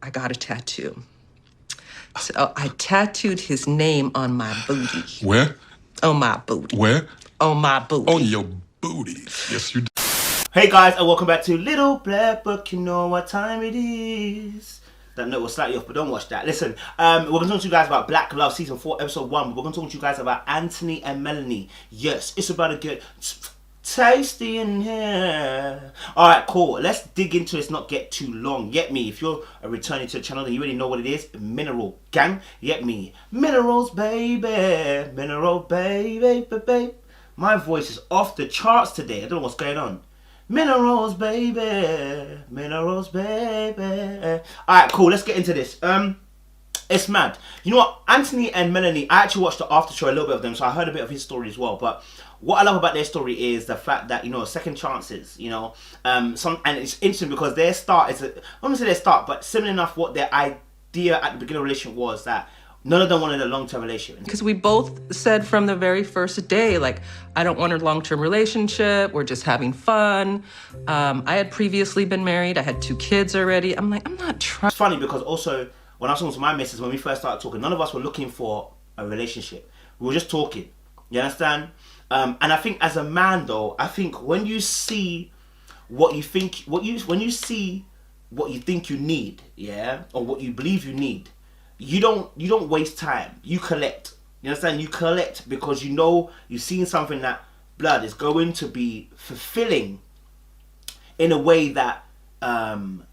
I got a tattoo. So I tattooed his name on my booty. Where? On my booty. Where? On my booty. On your booty. Yes, you do. Hey guys, and welcome back to Little Black Book. You know what time it is. That note was slightly off, but don't watch that. Listen, we're going to talk to you guys about Black Love Season 4, Episode 1. We're going to talk to you guys about Anthony and Melanie. Yes, it's about to get tasty in here. Alright, cool. Let's dig into this, not get too long. Get me. If you're returning to the channel, then you already know what it is. Mineral gang. Get me. Minerals, baby. Mineral, baby, baby. My voice is off the charts today. I don't know what's going on. Minerals, baby. Minerals, baby. Alright, cool. Let's get into this. It's mad. You know what? Anthony and Melanie, I actually watched the after show, a little bit of them, so I heard a bit of his story as well. But what I love about their story is the fact that, you know, second chances, you know, and it's interesting because their start is, I don't want to say their start, but similar enough what their idea at the beginning of the relationship was, that none of them wanted a long-term relationship. Because we both said from the very first day, like, I don't want a long-term relationship. We're just having fun. I had previously been married. I had 2 kids already. I'm like, I'm not trying. It's funny because also, when I was talking to my missus, when we first started talking, none of us were looking for a relationship. We were just talking. You understand? And I think as a man, though, I think when you see what you think, when you see what you think you need, yeah, or what you believe you need, you don't waste time. You collect. You understand? You collect because you know you've seen something that, blood, is going to be fulfilling in a way that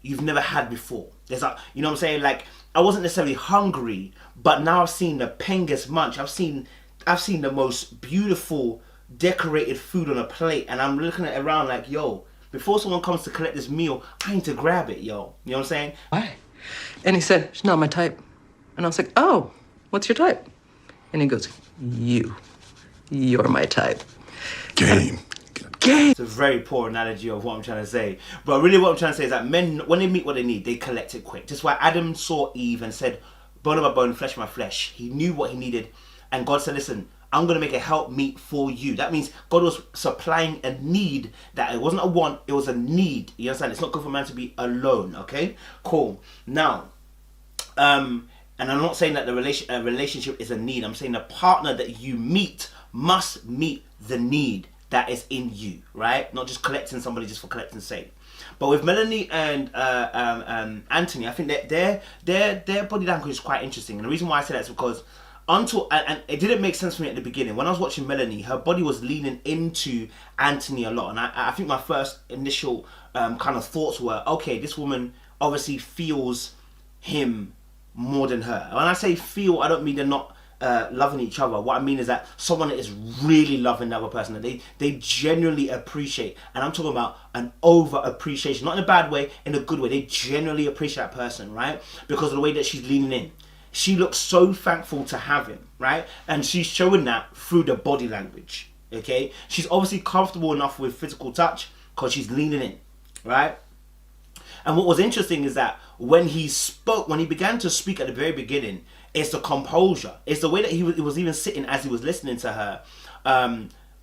you've never had before. There's a, you know what I'm saying? Like, I wasn't necessarily hungry, but now I've seen the Pengus munch. I've seen the most beautiful decorated food on a plate, and I'm looking at it around like, yo, before someone comes to collect this meal, I need to grab it, yo. You know what I'm saying? Why? And he said, she's not my type. And I was like, oh, what's your type? And he goes, you're my type. Game. Game. It's a very poor analogy of what I'm trying to say. But really what I'm trying to say is that men, when they meet what they need, they collect it quick. Just why Adam saw Eve and said, bone of my bone, flesh of my flesh. He knew what he needed. And God said, listen, I'm going to make a help meet for you. That means God was supplying a need that it wasn't a want, it was a need. You understand? It's not good for man to be alone, okay? Cool. Now, and I'm not saying that the relationship is a need. I'm saying the partner that you meet must meet the need that is in you, right? Not just collecting somebody just for collecting's sake. But with Melanie and Anthony, I think that their body language is quite interesting. And the reason why I say that is because and it didn't make sense for me at the beginning. When I was watching Melanie, her body was leaning into Anthony a lot. And I think my first initial kind of thoughts were, okay, this woman obviously feels him more than her. When I say feel, I don't mean they're not loving each other. What I mean is that someone that is really loving the other person, that they genuinely appreciate. And I'm talking about an over appreciation, not in a bad way, in a good way. They genuinely appreciate that person, right? Because of the way that she's leaning in. She looks so thankful to have him, right? And she's showing that through the body language, okay? She's obviously comfortable enough with physical touch because she's leaning in, right? And what was interesting is that when he began to speak at the very beginning, it's the composure. It's the way that he was even sitting as he was listening to her.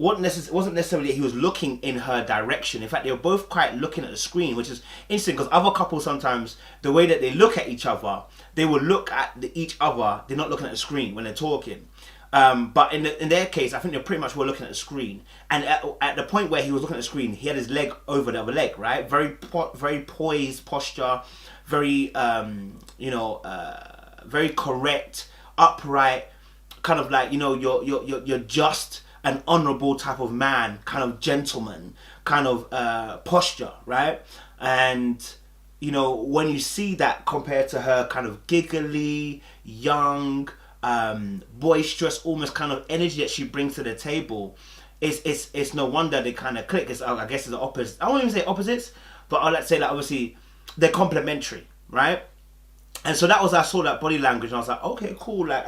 It wasn't necessarily that he was looking in her direction. In fact, they were both quite looking at the screen, which is interesting because other couples sometimes, the way that they look at each other, they will look at each other, they're not looking at the screen when they're talking. But in their case, I think they pretty much were looking at the screen. And at the point where he was looking at the screen, he had his leg over the other leg, right? Very poised posture, very, very correct, upright, kind of like, you know, you're just an honorable type of man, kind of gentleman, kind of posture, right? And, you know, when you see that compared to her kind of giggly, young, boisterous, almost kind of energy that she brings to the table, it's no wonder they kind of click. I guess it's the opposite. I won't even say opposites, but I'll say that obviously they're complementary, right? And so that was, I saw that body language and I was like, okay, cool. Like,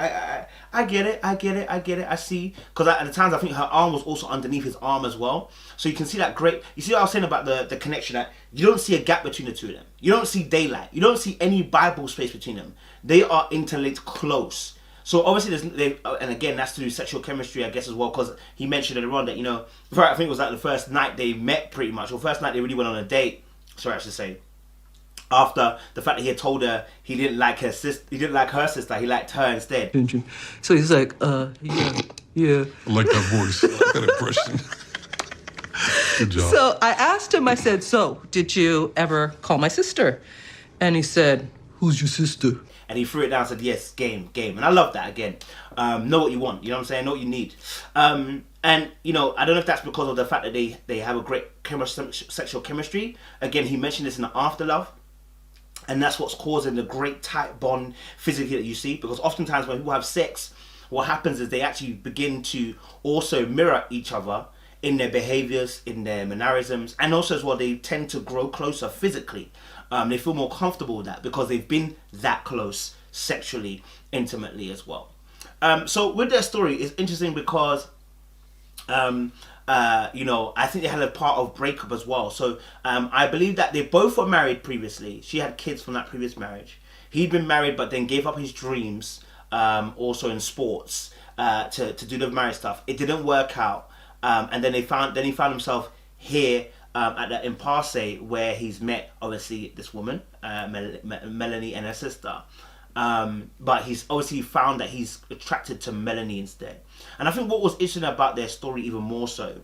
I get it. I see. Because at the times, I think her arm was also underneath his arm as well. So you can see that great, you see what I was saying about the connection, that you don't see a gap between the two of them. You don't see daylight. You don't see any Bible space between them. They are interlinked close. So obviously, and again, that's through sexual chemistry, I guess, as well, because he mentioned earlier on that, you know, I think it was like the first night they met pretty much, or first night they really went on a date, sorry, I should say. after the fact that he had told her he didn't like her sister, he liked her instead. So he's like, yeah. I like that voice. I like that impression. Good job. So I asked him, I said, so did you ever call my sister? And he said, who's your sister? And he threw it down and said, yes, game. And I love that again. Know what you want, you know what I'm saying? Know what you need. And, you know, I don't know if that's because of the fact that they have a great sexual chemistry. Again, he mentioned this in the Afterlove. And that's what's causing the great tight bond physically that you see. Because oftentimes when people have sex, what happens is they actually begin to also mirror each other in their behaviors, in their mannerisms, and also as well, they tend to grow closer physically. They feel more comfortable with that because they've been that close sexually, intimately as well. So with their story, it's interesting because, you know, I think they had a part of breakup as well. So I believe that they both were married previously. She had kids from that previous marriage. He'd been married, but then gave up his dreams, also in sports, to do the marriage stuff. It didn't work out. And then he found himself here at the impasse where he's met obviously this woman, Melanie, and her sister. But he's obviously found that he's attracted to Melanie instead. And I think what was interesting about their story even more so.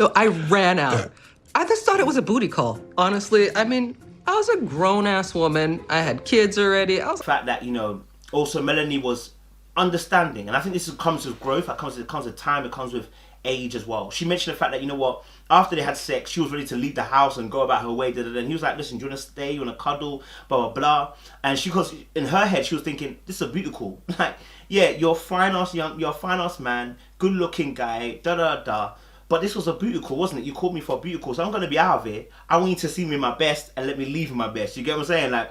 No, I ran out. I just thought it was a booty call, honestly. I mean, I was a grown-ass woman. I had kids already. The fact that, you know, also Melanie was understanding. And I think this comes with growth. It comes with time. It comes with age as well. She mentioned the fact that, you know what, after they had sex, she was ready to leave the house and go about her way. And he was like, listen, do you want to stay? You want to cuddle? Blah, blah, blah. And she was, in her head, she was thinking, this is a booty call. Like, yeah, you're a fine-ass man, good-looking guy, da-da-da. But this was a booty call, wasn't it? You called me for a booty call, so I'm going to be out of it. I want you to see me in my best and let me leave in my best. You get what I'm saying? Like,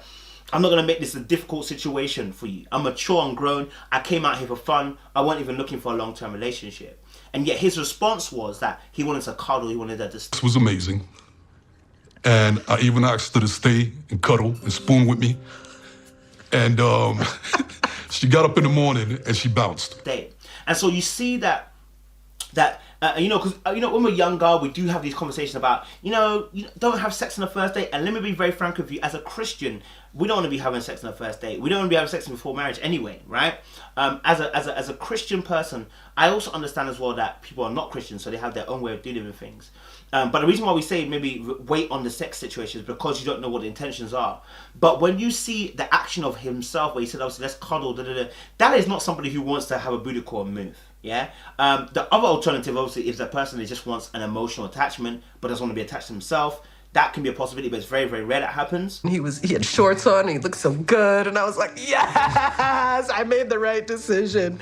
I'm not going to make this a difficult situation for you. I'm mature and grown. I came out here for fun. I wasn't even looking for a long-term relationship. And yet his response was that he wanted to cuddle, he wanted her to stay. This was amazing. And I even asked her to stay and cuddle and spoon with me. And she got up in the morning and she bounced. And so you see that you know, because you know, when we're younger, we do have these conversations about, you know, you don't have sex on the first date. And let me be very frank with you, as a Christian, we don't want to be having sex on the first date. We don't want to be having sex before marriage anyway, right? As a Christian person, I also understand as well that people are not Christians, so they have their own way of dealing with things. But the reason why we say maybe wait on the sex situation is because you don't know what the intentions are. But when you see the action of himself, where he said, obviously, let's cuddle, that is not somebody who wants to have a booty call and move. Yeah. The other alternative, obviously, is the person that just wants an emotional attachment, but doesn't want to be attached to himself. That can be a possibility, but it's very, very rare that happens. He had shorts on, he looked so good, and I was like, yes, I made the right decision.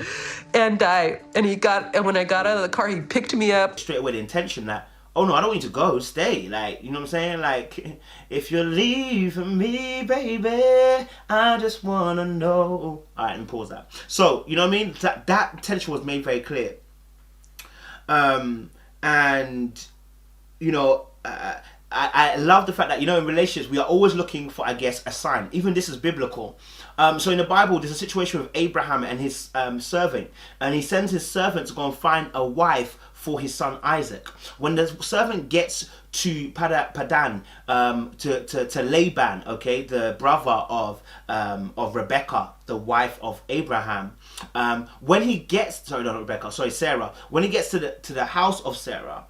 And when I got out of the car, he picked me up. Straight away the intention that, oh no, I don't want you to go, stay. Like, you know what I'm saying? Like, if you're leaving me, baby, I just wanna know. All right, and pause that. So, you know what I mean? That intention was made very clear. And, you know, I love the fact that, you know, in relationships, we are always looking for, I guess, a sign. Even this is biblical. So in the Bible, there's a situation with Abraham and his servant. And he sends his servant to go and find a wife for his son Isaac. When the servant gets to Padan, to Laban, okay, the brother of Rebecca, the wife of Abraham, when he gets, Sarah, when he gets to the house of Sarah,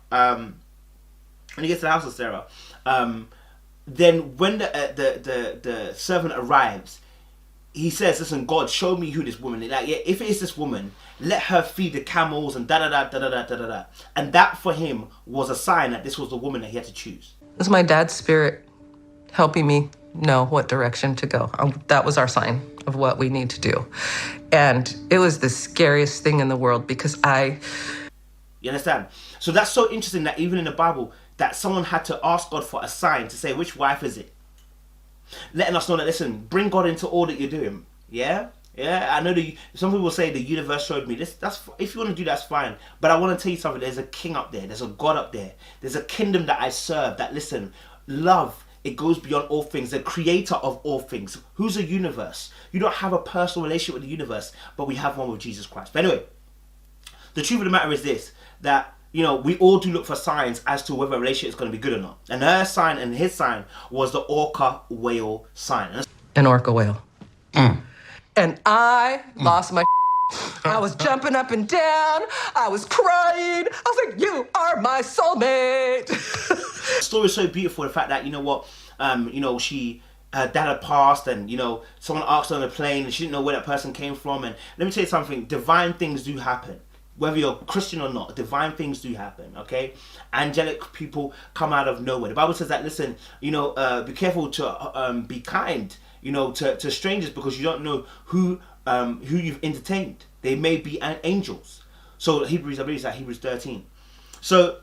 then when the servant arrives, he says, listen, God, show me who this woman is. Like, yeah, if it is this woman, let her feed the camels and da-da-da. And that for him was a sign that this was the woman that he had to choose. It was my dad's spirit helping me know what direction to go. That was our sign of what we need to do. And it was the scariest thing in the world because You understand? So that's so interesting that even in the Bible, that someone had to ask God for a sign to say, which wife is it? Letting us know that, listen, bring God into all that you're doing. Yeah? Yeah, I know some people say the universe showed me this. That's, if you want to do, that's fine. But I want to tell you something. There's a king up there. There's a God up there. There's a kingdom that I serve that, listen, love, it goes beyond all things. The creator of all things. Who's the universe? You don't have a personal relationship with the universe, but we have one with Jesus Christ. But anyway, the truth of the matter is this, that you know, we all do look for signs as to whether a relationship is going to be good or not. And her sign and his sign was the orca whale sign. An orca whale. And I lost my I was jumping up and down. I was crying. I was like, you are my soulmate. The story is so beautiful. The fact that, you know what, you know, her dad had passed, and, you know, someone asked her on a plane and she didn't know where that person came from. And let me tell you something, divine things do happen. Whether you're Christian or not, divine things do happen, okay? Angelic people come out of nowhere. The Bible says that, listen, you know, be careful to be kind, you know, to strangers, because you don't know who you've entertained. They may be angels. So Hebrews, I believe it's like Hebrews 13. So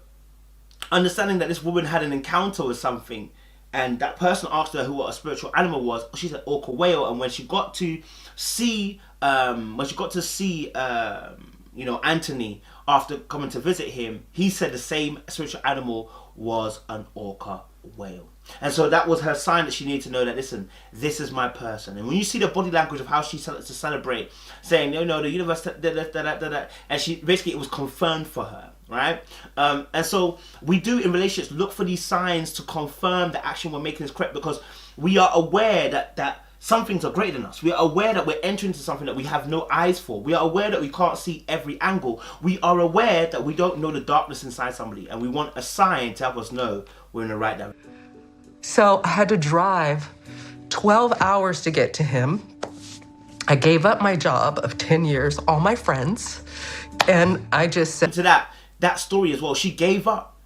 understanding that this woman had an encounter with something, and that person asked her what a spiritual animal was, she said orca whale. And when she got to see, you know, Anthony, after coming to visit him, he said the same spiritual animal was an orca whale. And so that was her sign that she needed to know that, listen, this is my person. And when you see the body language of how she started to celebrate, saying, no, the universe, and she basically, it was confirmed for her, right? And so we do in relationships look for these signs to confirm the action we're making is correct, because we are aware that some things are greater than us. We are aware that we're entering into something that we have no eyes for. We are aware that we can't see every angle. We are aware that we don't know the darkness inside somebody, and we want a sign to help us know we're in the right direction. So I had to drive 12 hours to get to him. I gave up my job of 10 years, all my friends, and I just said to that story as well. She gave up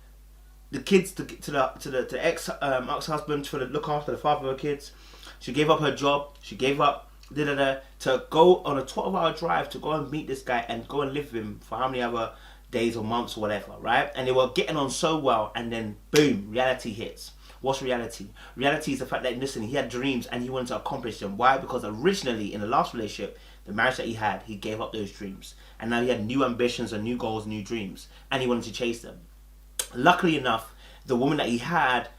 the kids to the ex-husband to look after the father of her kids. She gave up her job. She gave up to go on a 12-hour drive to go and meet this guy and go and live with him for how many other days or months or whatever, right? And they were getting on so well, and then boom, reality hits. What's reality? Reality is the fact that, listen, he had dreams and he wanted to accomplish them. Why? Because originally in the last relationship, the marriage that he had, he gave up those dreams. And now he had new ambitions and new goals, new dreams, and he wanted to chase them. Luckily enough, the woman that he had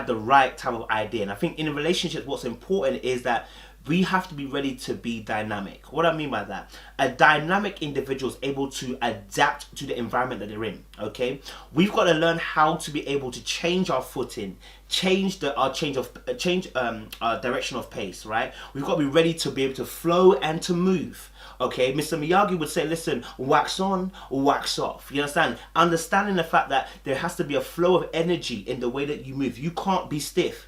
the right type of idea. And I think in a relationship, what's important is that we have to be ready to be dynamic. What do I mean by that? A dynamic individual is able to adapt to the environment that they're in, okay? We've got to learn how to be able to change our footing, change our direction of pace, right? We've got to be ready to be able to flow and to move. Okay, Mr. Miyagi would say, listen, wax on, wax off. You understand? Understanding the fact that there has to be a flow of energy in the way that you move. You can't be stiff.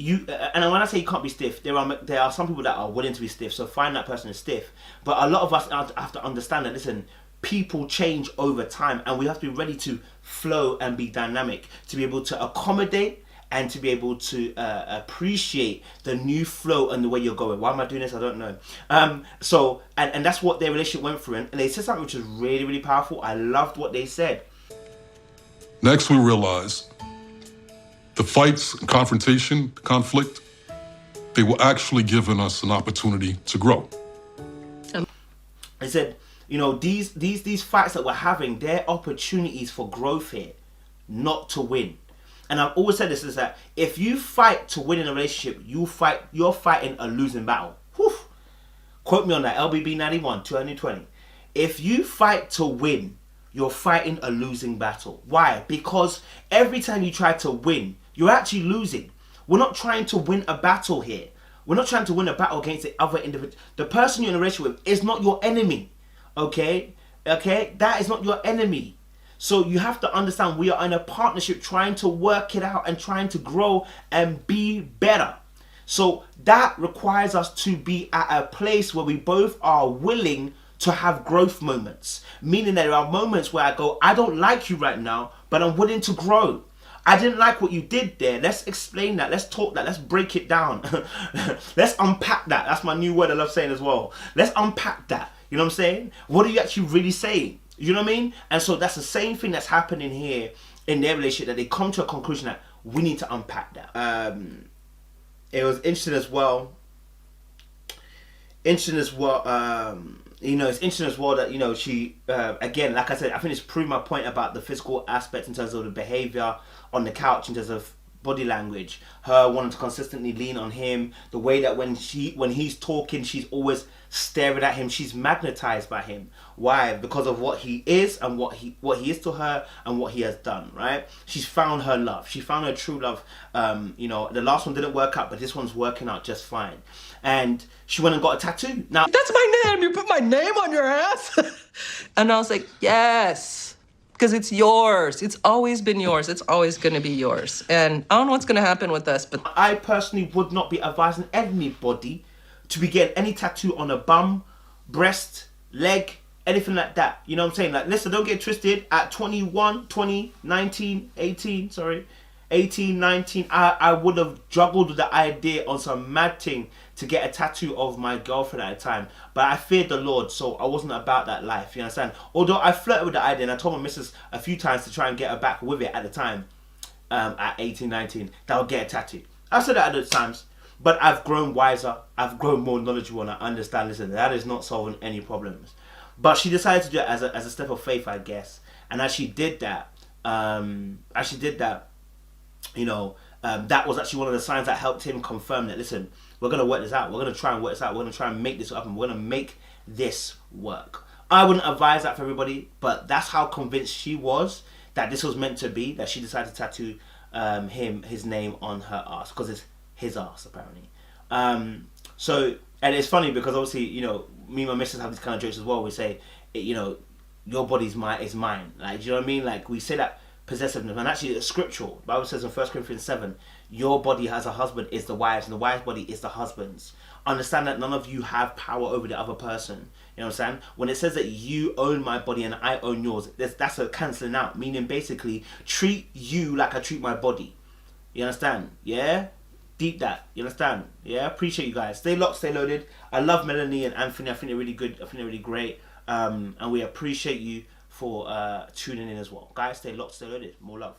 And when I say you can't be stiff, there are some people that are willing to be stiff, so find that person is stiff. But a lot of us have to understand that, listen, people change over time, and we have to be ready to flow and be dynamic, to be able to accommodate and to be able to appreciate the new flow and the way you're going. Why am I doing this? I don't know. So that's what their relationship went through, and they said something which was really, really powerful. I loved what they said. Next, we realized the fights, confrontation, conflict, they were actually giving us an opportunity to grow. They said, you know, these fights that we're having, they're opportunities for growth here, not to win. And I've always said this, is that if you fight to win in a relationship, you're fighting a losing battle. Whew. Quote me on that, LBB 91, 220. If you fight to win, you're fighting a losing battle. Why? Because every time you try to win, you're actually losing. We're not trying to win a battle here. We're not trying to win a battle against the other individual. The person you're in a relationship with is not your enemy. Okay? That is not your enemy. So you have to understand, we are in a partnership trying to work it out and trying to grow and be better. So that requires us to be at a place where we both are willing to have growth moments. Meaning that there are moments where I go, I don't like you right now, but I'm willing to grow. I didn't like what you did there. Let's explain that. Let's talk that. Let's break it down. Let's unpack that. That's my new word I love saying as well. Let's unpack that. You know what I'm saying? What are you actually really saying? You know what I mean? And so that's the same thing that's happening here in their relationship, that they come to a conclusion that we need to unpack that. It was interesting as well. You know, it's interesting as well that, you know, she, again, like I said, I think it's proved my point about the physical aspect in terms of the behavior on the couch, in terms of body language, her wanting to consistently lean on him, the way that when he's talking, she's always staring at him. She's magnetized by him. Why? Because of what he is and what he is to her and what he has done, right? She's found her love. She found her true love. You know, the last one didn't work out, but this one's working out just fine. And she went and got a tattoo. Now, that's my name. You put my name on your ass? And I was like, yes, because it's yours. It's always been yours. It's always going to be yours. And I don't know what's going to happen with us, but I personally would not be advising anybody to be getting any tattoo on a bum, breast, leg, anything like that. You know what I'm saying? Like, listen, don't get twisted. At 21, 20, 19, 18, 19, I would have juggled with the idea on some mad thing to get a tattoo of my girlfriend at the time. But I feared the Lord, so I wasn't about that life, you understand? Although I flirted with the idea and I told my missus a few times to try and get her back with it at the time, at 18, 19, that I would get a tattoo. I said that at the times, but I've grown wiser, I've grown more knowledgeable, and I understand, listen, that is not solving any problems. But she decided to do it as a step of faith, I guess. And as she did that, you know, that was actually one of the signs that helped him confirm that, listen, we're going to work this out. We're going to try and work this out. We're going to try and make this happen. We're going to make this work. I wouldn't advise that for everybody, but that's how convinced she was that this was meant to be, that she decided to tattoo his name on her ass, because it's his ass, apparently. So, and it's funny because obviously, you know, me and my missus have these kind of jokes as well. We say, you know, your body's is mine. Like, do you know what I mean? Like, we say that possessiveness, and actually it's scriptural. The Bible says in 1 Corinthians 7, your body as a husband is the wife's, and the wife's body is the husband's. Understand that none of you have power over the other person. You know what I'm saying? When it says that you own my body and I own yours, that's a cancelling out, meaning basically treat you like I treat my body. You understand? Yeah? Deep that. You understand? Yeah? Appreciate you guys. Stay locked, stay loaded. I love Melanie and Anthony. I think they're really good. I think they're really great. And we appreciate you for tuning in as well. Guys, stay locked, stay loaded. More love.